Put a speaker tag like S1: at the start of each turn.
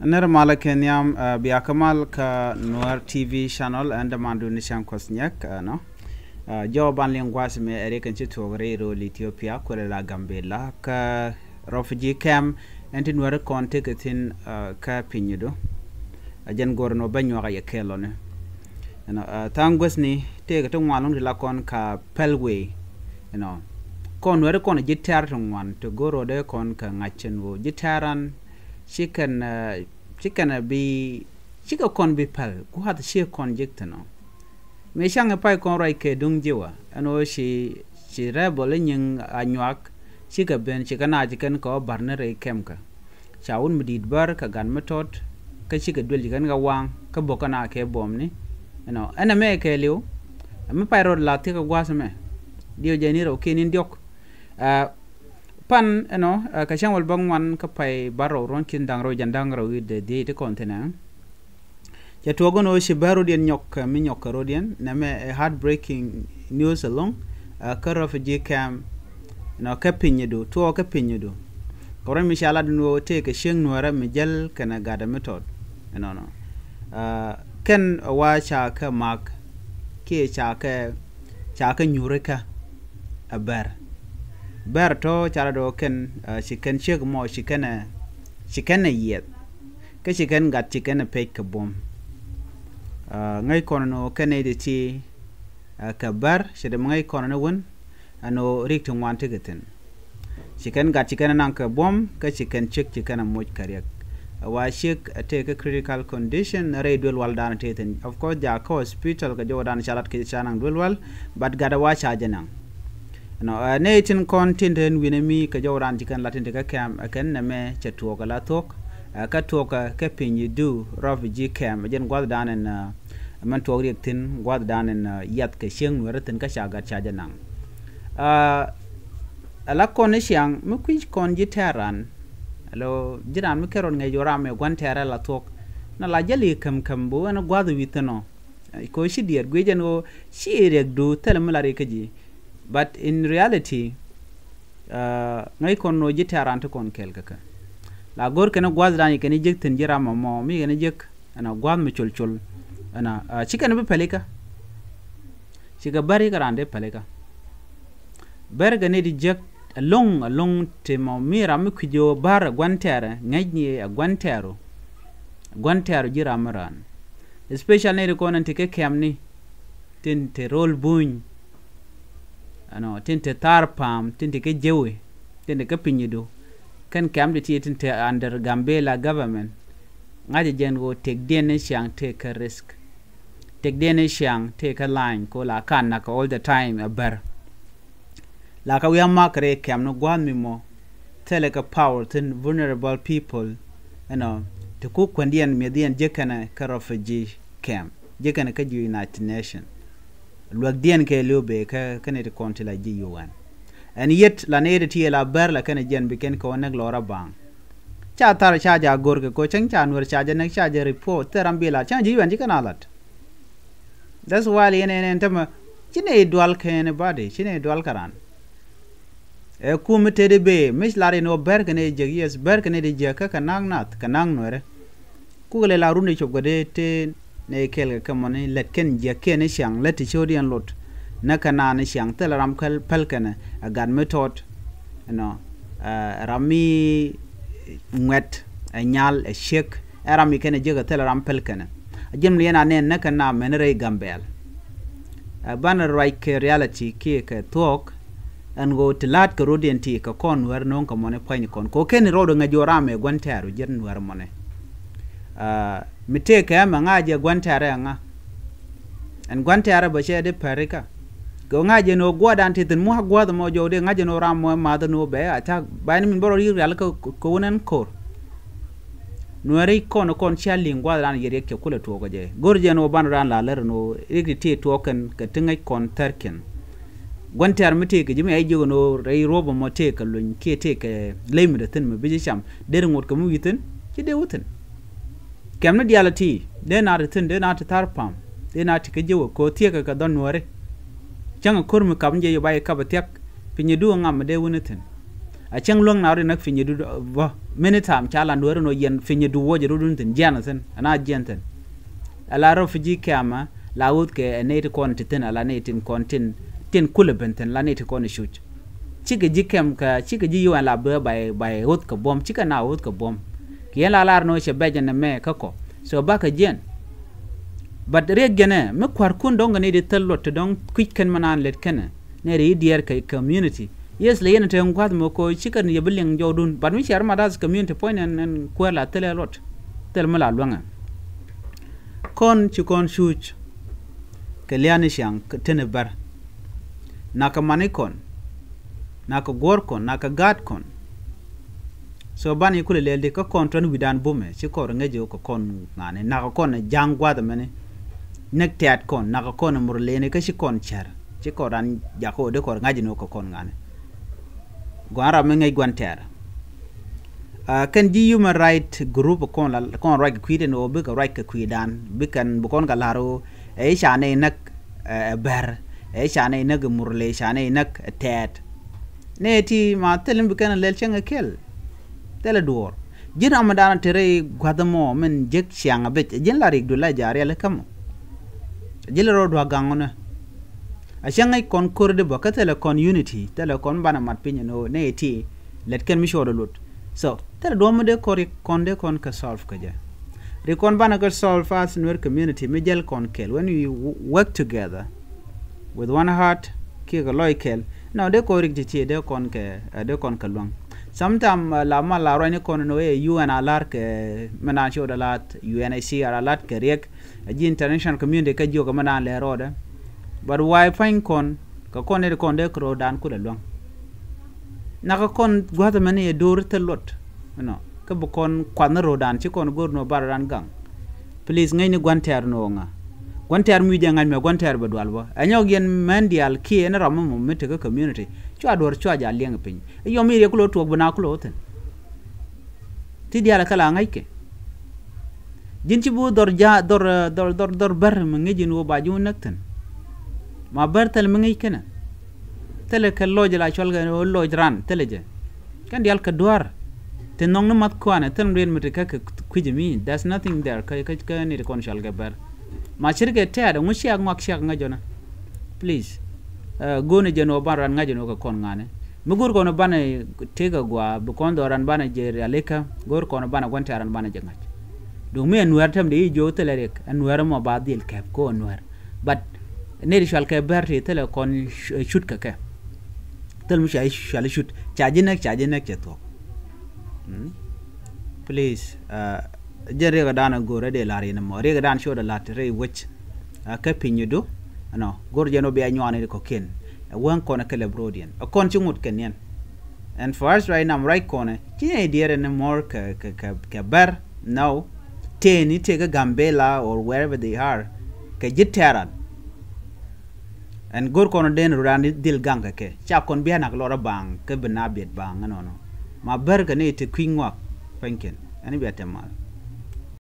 S1: Nirmala Kenyam Biakamal ka Noir TV channel and Mandu Nishan Kosnyak no Joe Banling was me Erican Chitogre Ethiopia Kuala Gambela ka refugee camp and in where contact in ka Pinudo Ajan Gorno Banua Yakelone and Tangwesni take a tongue one la con ka Pelway con where con a jitar one to go rode con ka Nachen jitaran chicken be chicken con be pal who had sheer conjecture no me shang a pie con right dung jiwa and she rebel in young anuak chicken ben chicken ko barnere kemka chaun medid bar ka gan method ka chicken dwell gan ga wang ka bokana ke bomni and a me ke liu me pie road la take a wasme dio janiro kenin diok pan ka chang wal bang wan ka pai baro ron kin dang ro jandang ro de te container ja togo no shi baro den nyok mi nyok ro den na me heartbreaking news along ka refugee camp ka pinyedo to ka pinyedo ko ran mi shala no te ka sheng no ra mi jal kana gada method ken wa cha ka mak ke cha ka nyureka abar Berto charado ken she can check more she can yet ke she can got chicken a pek ka bom ngai kono kenedi ti ka bar she de ngai kono won ano rikto wan tigeten she can got chicken nan ka bom ka she can check chicken a moj karyak wa shek take a critical condition redwel wal dan teten of course ja ko hospital ka jodan chalat ke chanang dwel but gada wa chajanang Natin content and winami ka jawran chicken latin ka cam akan na me chatuoka la tok ka toka ka pin you do refugee camp jen gwad dan en man to riek tin gwad dan en yat ka sheng weratin ka shaga chajanang ala kon siang mu kwich kon jitaran alo jiran mu keron ngai jorame gwantera la tok na la jali kam bo na gwad witano ko shi dier gwejen o shi rek do telemulare kaji but in reality ngai kon no jitaran to kon kelka la gor kana gwazrani kana jekten jirama mo mi kana jek ana gwad mi chulchul ana chicken be peleka chiga bari karande peleka berga ne di jek long te mo mira mi kujo bar gwantera ngajni gwantero jiramaran especially ne ko nan te kemni tin te roll buñ tinte tarpam tinte ke jewe tinte ke pinyido kan kam de tinte under Gambela government ngaje jengo take den siang take a risk take den siang take a line ko la kan na all the time a bar la ka wi makre kam no gwan mi mo tele ka power tin vulnerable people to ku kwandian median jekana ka refugee camp jekana ka United Nation Luagdian ke lube ka kane de konti la G1 and yet la ne de tie la ber la kane jen biken ko ne glora bang cha tar cha ja gor ke ko chang chan wer cha jen cha je report terambila cha G1 jikanalat that's why ene tema chine dual ken body chine dual karan e kumete de be mis la no ber kane je yes ber kane de je ka kanang nat kanang nore ku le la runi chogode te ne kel ka moni let ken je ken siang let chodian lot na kana ne siang teleram kal pelkana agan method rami ngwet anyal a shek rami ken je ga teleram pelkana jem liena ne na kana menre gambel banner right reality ke ka talk and go tilat ka rodianti ka kon wer non ka moni point kon ko ken rodo ngajorame gwantaro jern wer moni miteke ama ngaje gwantare nga en gwantare ba shede perika go ngaje no gwadan titin mu gwada mo jode ngaje no ramo ma da no be ata bayni min boro yiri alka ko wonen kor no ri kon chali gwadan yere ke kula to goje gorje no banran la ler no rigiti to kan ka tinga kon tarken gwantare miteke jimi ay jogo no ray robo mo te ka lun ke te ka lemi da tin me biji sham der ngot ko mu yitin ci de wutin kemna dialati de na retin de na tarpam de na tike jewo ko tieka ka don nore changa kurmu kam je yobai ka batek pinyi du ngam de wunetin a chang long na ri nak finye du bo many time chala nwer no yen finye du wo jeru dun tin janathan ana jenten ala refugee kama la wut ke ne kon tin ala ne tin kon tin kulebenten la ne kon shoot chike jikem ka chike ji yuan la be by hot ka bom chika na hot ka bom ki la lar no che bejen me ka ko so ba ka jen but re gene me kwar kun dong ne de tellot dong quick kan manan let kana ne re dier ka community yes le yen te ngwad mo ko chika ni yebleng jodun but mi shar ma das community point en kwela telelot tel mala lwanga kon chikon shuch ke liani shang tene bar naka manikon naka gorkon naka gadkon so bani kule lelde ka kontron widan bume ci ko ngeje ko kon ngane naka kon jangwa da mene nek teat kon naka kon murlene ka ci kon cher ci ko ran jako de ko ngaji no ko kon ngane gwara me ngay gwanter kan di human right group kon right kwide no be ka right ka kwidan be kan bu kon galaro e chane nak ber e chane nak murle chane nak tet neti ma telim be kan lel chenga kel tele duor jin amadana tere gwadamo men jek chianga be jin la rig dula jare le kam jil ro do gangona a changa kon korde bo ka tele kon unity tele kon bana mat pinyo no neti let ken mi shodo lut so tele do mo de kori konde kon ka solve ka ja re kon bana ka solve as in community me jel kon kel when we work together with one heart ki ga loikel no de ko rig ti de kon ka long sometime la ma la rone kon no e UN alar ke mena shoda lat UNIC alat ke rek ji international community ka joga mena le roda but why find kon ka kon de kon de kro dan ku le long na ka kon gwada mene e dur te lot no ka bu kon kwan rodan ci kon gor no baran gang please ngay ni gwanter no nga gwanter mu jangal me gwanter be dwal ba anyog yen mandial ki en ram mo mete ka community chwa dor chwa ja leng pin yo mi re kulo to bana kulo ten ti diala kala ngay ke jin ci bu dor ja dor ber mo ngi no ba ju nakten ma bertel mo ngi kena tele ka loj la chol ga loj ran tele je kan dial ka duar te nong no mat kwane tan ren mete ka kujimi there's nothing there ka ni kon shal ga ber ma shirke te da ngushi ak ngak shak ngajona please go ne jeno baran ngajeno ka kon ngane mugur ko no bana tega gwa bu kon doran bana je aleka gor ko no bana gontaran bana je ngaj do me anwar tam de jo tele rek anwar mo badil kep ko anwar but ne shal ka ber te tele kon shoot ka ka tel mu shal shoot charge nek che to please jere ga dana gore de lari na mo re ga dan shoda latre which ka pinyu do no gor jeno be anywane ko ken wan kona kele brodian a kon chungut kenyan and for us right now right corner chine diere ne more ka bar now teni te ga Gambela or wherever they are ka jitaran and gor kono den ran dil ganga ke cha kon be nak lora bang ke benabet bang no ma bar ga ne te kwingwa fanken ani be temal